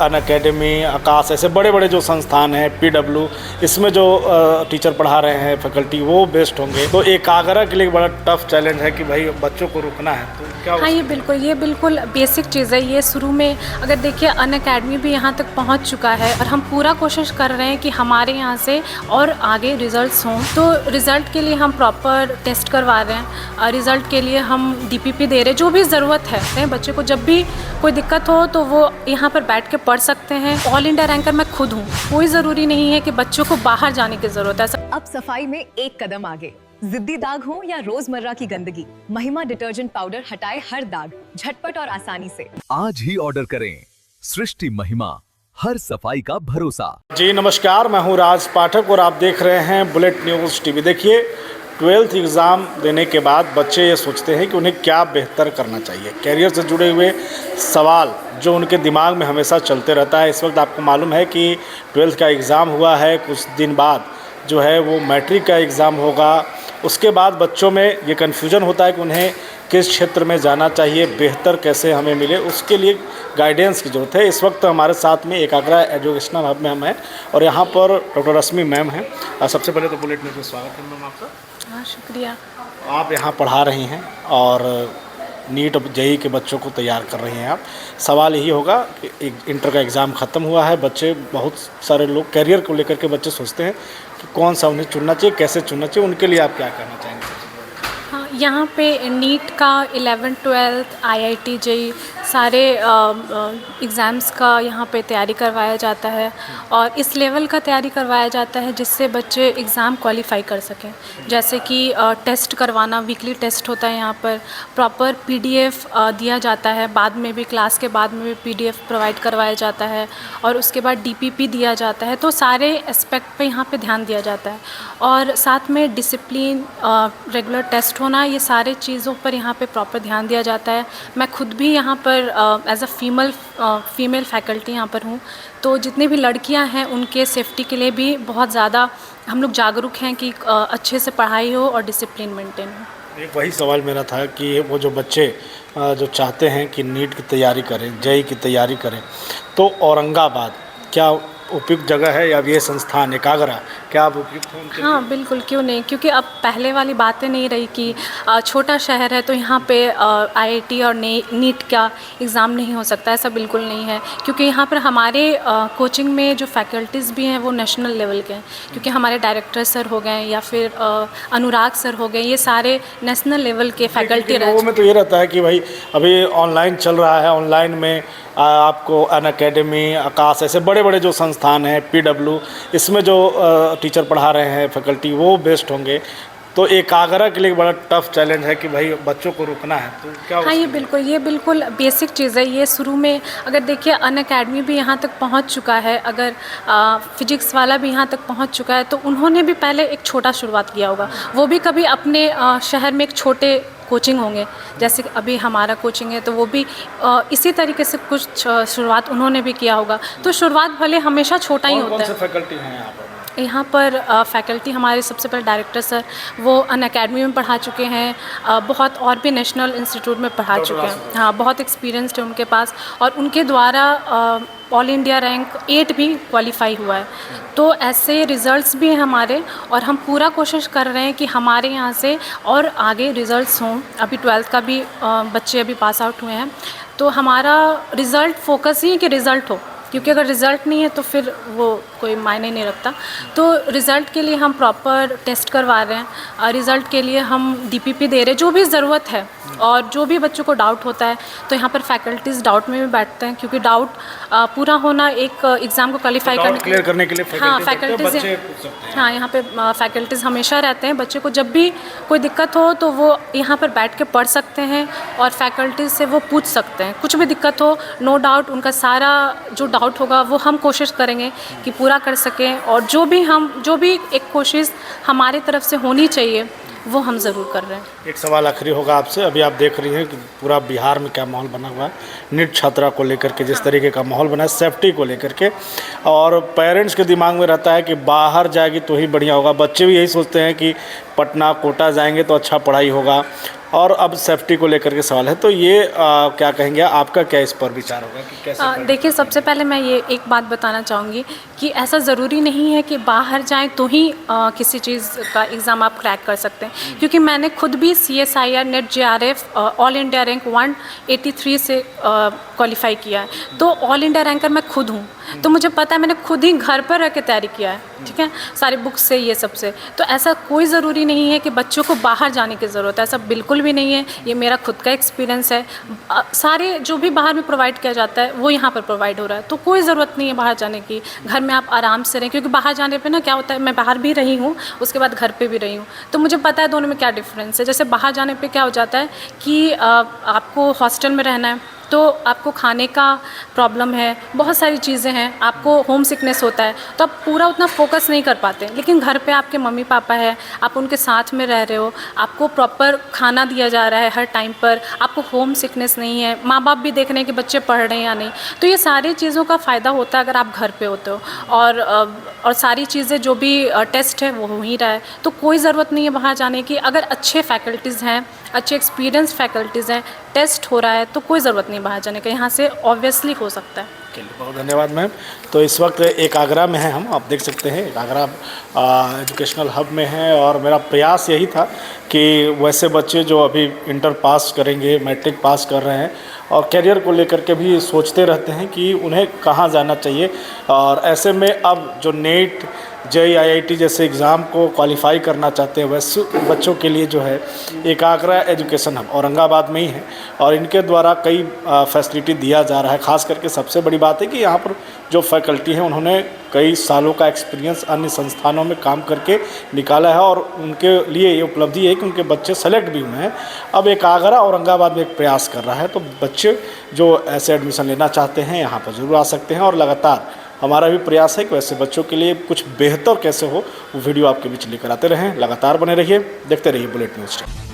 Unacademy, आकाश, ऐसे बड़े बड़े जो संस्थान हैं, पीडब्ल्यू, इसमें जो टीचर पढ़ा रहे हैं, फैकल्टी, वो बेस्ट होंगे। तो एकाग्रता के लिए बड़ा टफ चैलेंज है कि भाई बच्चों को रुकना है, तो क्या? हाँ, ये बिल्कुल बेसिक चीज़ है। ये शुरू में अगर देखिए अनअकैडमी भी यहाँ तक पहुँच चुका है और हम पूरा कोशिश कर रहे हैं कि हमारे यहाँ से और आगे रिज़ल्ट्स हों। तो रिज़ल्ट के लिए हम प्रॉपर टेस्ट करवा रहे हैं, रिज़ल्ट के लिए हम डीपीपी दे रहे हैं। जो भी ज़रूरत है बच्चे को, जब भी कोई दिक्कत हो तो वो यहाँ पर बैठ के पढ़ सकते हैं। ऑल इंडिया रैंकर मैं खुद हूँ, कोई ज़रूरी नहीं है कि बच्चों को बाहर जाने की ज़रूरत है। अब सफाई में एक कदम आगे। जिद्दी दाग हो या रोजमर्रा की गंदगी, महिमा डिटर्जेंट पाउडर हटाए हर दाग, झटपट और आसानी से। आज ही ऑर्डर करें। सृष्टि महिमा, हर सफाई का भरोसा। जी नमस्कार, मैं हूँ राज पाठक और आप देख रहे हैं बुलेट न्यूज़ टीवी। देखिए, 12th एग्ज़ाम देने के बाद बच्चे ये सोचते हैं कि उन्हें क्या बेहतर करना चाहिए। कैरियर से जुड़े हुए सवाल जो उनके दिमाग में हमेशा चलते रहता है। इस वक्त आपको मालूम है कि 12th का एग्ज़ाम हुआ है, कुछ दिन बाद जो है वो मैट्रिक का एग्ज़ाम होगा। उसके बाद बच्चों में ये कन्फ्यूजन होता है कि उन्हें किस क्षेत्र में जाना चाहिए, बेहतर कैसे हमें मिले, उसके लिए गाइडेंस की ज़रूरत है। इस वक्त हमारे साथ में एकाग्रा एजुकेशनल हब में हम हैं और यहाँ पर डॉक्टर रश्मि मैम हैं। सबसे पहले तो बुलेट न्यूज़ में स्वागत है मैम आपका। हाँ, शुक्रिया। आप यहाँ पढ़ा रही हैं और नीट और जेईई के बच्चों को तैयार कर रही हैं आप। सवाल यही होगा कि इंटर का एग्ज़ाम ख़त्म हुआ है, बच्चे, बहुत सारे लोग कैरियर को लेकर के बच्चे सोचते हैं कि कौन सा उन्हें चुनना चाहिए, कैसे चुनना चाहिए, उनके लिए आप क्या कहना चाहेंगे? हाँ, यहाँ पे नीट का 11th 12th IIT जेईई सारे एग्ज़ाम्स का यहाँ पे तैयारी करवाया जाता है और इस लेवल का तैयारी करवाया जाता है जिससे बच्चे एग्ज़ाम क्वालिफाई कर सकें। जैसे कि टेस्ट करवाना, वीकली टेस्ट होता है यहाँ पर, प्रॉपर PDF दिया जाता है, बाद में भी, क्लास के बाद में भी PDF प्रोवाइड करवाया जाता है और उसके बाद DPP दिया जाता है। तो सारे एस्पेक्ट पे यहाँ पे ध्यान दिया जाता है और साथ में डिसिप्लिन, रेगुलर टेस्ट होना, ये सारे चीज़ों पर यहाँ पे प्रॉपर ध्यान दिया जाता है। मैं खुद भी यहाँ पर एज अ फीमेल फैकल्टी यहाँ पर हूँ, तो जितनी भी लड़कियाँ हैं उनके सेफ्टी के लिए भी बहुत ज़्यादा हम लोग जागरूक हैं कि अच्छे से पढ़ाई हो और डिसिप्लिन मेंटेन हो। एक वही सवाल मेरा था कि वो जो बच्चे जो चाहते हैं कि नीट की तैयारी करें, जेईई की तैयारी करें, तो औरंगाबाद क्या उपयुक्त जगह है या ये संस्थान एकाग्रा, क्या आप उपयुक्त हैं? हाँ, बिल्कुल, क्यों नहीं, क्योंकि अब पहले वाली बातें नहीं रही कि छोटा शहर है तो यहाँ पे IIT और नीट का एग्ज़ाम नहीं हो सकता। ऐसा बिल्कुल नहीं है, क्योंकि यहाँ पर हमारे कोचिंग में जो फैकल्टीज़ भी हैं वो नेशनल लेवल के हैं, क्योंकि हमारे डायरेक्टर सर हो गए या फिर अनुराग सर हो गए, ये सारे नेशनल लेवल के फैकल्टी रह। लोगों में तो ये रहता है कि भाई अभी ऑनलाइन चल रहा है, ऑनलाइन में आपको अनअकैडमी, आकाश, ऐसे बड़े बड़े जो संस्थान हैं, पीडब्ल्यू, इसमें जो टीचर पढ़ा रहे हैं, फैकल्टी, वो बेस्ट होंगे। तो एकाग्रता के लिए बड़ा टफ चैलेंज है कि भाई बच्चों को रुकना है, तो क्या? हाँ, ये बिल्कुल बेसिक चीज़ है। ये शुरू में अगर देखिए अनअकैडमी भी यहाँ तक पहुँच चुका है, अगर फिजिक्स वाला भी यहाँ तक पहुँच चुका है, तो उन्होंने भी पहले एक छोटा शुरुआत किया होगा। वो भी कभी अपने शहर में एक छोटे कोचिंग होंगे, जैसे अभी हमारा कोचिंग है, तो वो भी इसी तरीके से कुछ शुरुआत उन्होंने भी किया होगा। तो शुरुआत भले हमेशा छोटा ही होता है। कौन से फैकल्टी हैं यहाँ पर? यहाँ पर फैकल्टी हमारे सबसे पहले डायरेक्टर सर, वो अनअकैडमी में पढ़ा चुके हैं, बहुत और भी नेशनल इंस्टीट्यूट में पढ़ा चुके हैं। हाँ, बहुत एक्सपीरियंस्ड है उनके पास और उनके द्वारा ऑल इंडिया रैंक 8 भी क्वालिफाई हुआ है। तो ऐसे रिज़ल्ट्स भी हैं हमारे और हम पूरा कोशिश कर रहे हैं कि हमारे यहाँ से और आगे रिज़ल्ट्स हों। अभी 12th का भी बच्चे अभी पास आउट हुए हैं, तो हमारा रिज़ल्ट फोकस ही है कि रिज़ल्ट हो, क्योंकि अगर रिज़ल्ट नहीं है तो फिर वो कोई मायने नहीं रखता। तो रिज़ल्ट के लिए हम प्रॉपर टेस्ट करवा रहे हैं, रिज़ल्ट के लिए हम DPP दे रहे हैं, जो भी ज़रूरत है। और जो भी बच्चों को डाउट होता है तो यहाँ पर फैकल्टीज़ डाउट में भी बैठते हैं, क्योंकि डाउट पूरा होना एक एग्ज़ाम को क्वालिफाई करने के लिए हाँ, फैकल्टीज़, हाँ, यहाँ पे फैकल्टीज़ हमेशा रहते हैं। बच्चे को जब भी कोई दिक्कत हो तो वो यहाँ पर बैठ के पढ़ सकते हैं और फैकल्टीज़ से वो पूछ सकते हैं। कुछ भी दिक्कत हो, नो डाउट, उनका सारा जो डाउट होगा वो हम कोशिश करेंगे कि पूरा कर सकें और जो भी एक कोशिश हमारी तरफ से होनी चाहिए वो हम ज़रूर कर रहे हैं। एक सवाल आखिरी होगा आपसे। अभी आप देख रही हैं कि पूरा बिहार में क्या माहौल बना हुआ है नीट छात्रा को लेकर के, जिस तरीके का माहौल बना है सेफ्टी को लेकर के, और पेरेंट्स के दिमाग में रहता है कि बाहर जाएगी तो ही बढ़िया होगा। बच्चे भी यही सोचते हैं कि पटना, कोटा जाएंगे तो अच्छा पढ़ाई होगा। और अब सेफ्टी को लेकर के सवाल है, तो ये क्या कहेंगे, आपका क्या इस पर विचार होगा कि कैसे? देखिए, सबसे पहले मैं ये एक बात बताना चाहूँगी कि ऐसा ज़रूरी नहीं है कि बाहर जाएं तो ही किसी चीज़ का एग्ज़ाम आप क्रैक कर सकते हैं, क्योंकि मैंने खुद भी CSIR net JRF all India rank 183 से क्वालिफाई किया है। तो ऑल इंडिया रैंकर मैं खुद हूँ, तो मुझे पता है, मैंने खुद ही घर पर रह के तैयारी किया है, ठीक है, सारी बुक्स से, ये सब से। तो ऐसा कोई ज़रूरी नहीं है कि बच्चों को बाहर जाने की ज़रूरत है, ऐसा बिल्कुल भी नहीं है। ये मेरा खुद का एक्सपीरियंस है। सारे जो भी बाहर में प्रोवाइड किया जाता है वो यहाँ पर प्रोवाइड हो रहा है, तो कोई ज़रूरत नहीं है बाहर जाने की। घर में आप आराम से रहें, क्योंकि बाहर जाने पे ना क्या होता है, मैं बाहर भी रही हूँ, उसके बाद घर पे भी रही हूँ, तो मुझे पता है दोनों में क्या डिफरेंस है। जैसे बाहर जाने पे क्या हो जाता है कि आपको हॉस्टल में रहना है, तो आपको खाने का प्रॉब्लम है, बहुत सारी चीज़ें हैं, आपको होम सिकनेस होता है, तो आप पूरा उतना फोकस नहीं कर पाते। लेकिन घर पे आपके मम्मी पापा है, आप उनके साथ में रह रहे हो, आपको प्रॉपर खाना दिया जा रहा है हर टाइम पर, आपको होम सिकनेस नहीं है, माँ बाप भी देख रहे हैं कि बच्चे पढ़ रहे हैं या नहीं। तो ये सारी चीज़ों का फ़ायदा होता है अगर आप घर पे होते हो, और सारी चीज़ें जो भी टेस्ट है वो हो ही रहा है, तो कोई ज़रूरत नहीं है बाहर जाने की। अगर अच्छे फैकल्टीज़ हैं, अच्छे एक्सपीरियंस फैकल्टीज़ हैं, टेस्ट हो रहा है, तो कोई ज़रूरत नहीं बाहर जाने का, यहाँ से ऑब्वियसली हो सकता है। बहुत धन्यवाद मैम। तो इस वक्त एक आगरा में हैं हम, आप देख सकते हैं, एक आगरा एजुकेशनल हब में है, और मेरा प्रयास यही था कि वैसे बच्चे जो अभी इंटर पास करेंगे, मैट्रिक पास कर रहे हैं और करियर को लेकर के भी सोचते रहते हैं कि उन्हें कहाँ जाना चाहिए, और ऐसे में अब जो नेट JEE IIT जैसे एग्ज़ाम को क्वालिफाई करना चाहते हैं वैसे बच्चों के लिए जो है एक आगरा एजुकेशन हब औरंगाबाद में ही है, और इनके द्वारा कई फैसिलिटी दिया जा रहा है। ख़ास करके सबसे बड़ी बात है कि यहाँ पर जो फैकल्टी हैं उन्होंने कई सालों का एक्सपीरियंस अन्य संस्थानों में काम करके निकाला है, और उनके लिए ये उपलब्धि है कि उनके बच्चे सेलेक्ट भी हुए हैं। अब एक आगरा औरंगाबाद में एक प्रयास कर रहा है, तो बच्चे जो ऐसे एडमिशन लेना चाहते हैं यहाँ पर ज़रूर आ सकते हैं, और लगातार हमारा भी प्रयास है कि वैसे बच्चों के लिए कुछ बेहतर कैसे हो वो वीडियो आपके बीच लेकर आते रहें। लगातार बने रहिए, देखते रहिए बुलेट न्यूज़।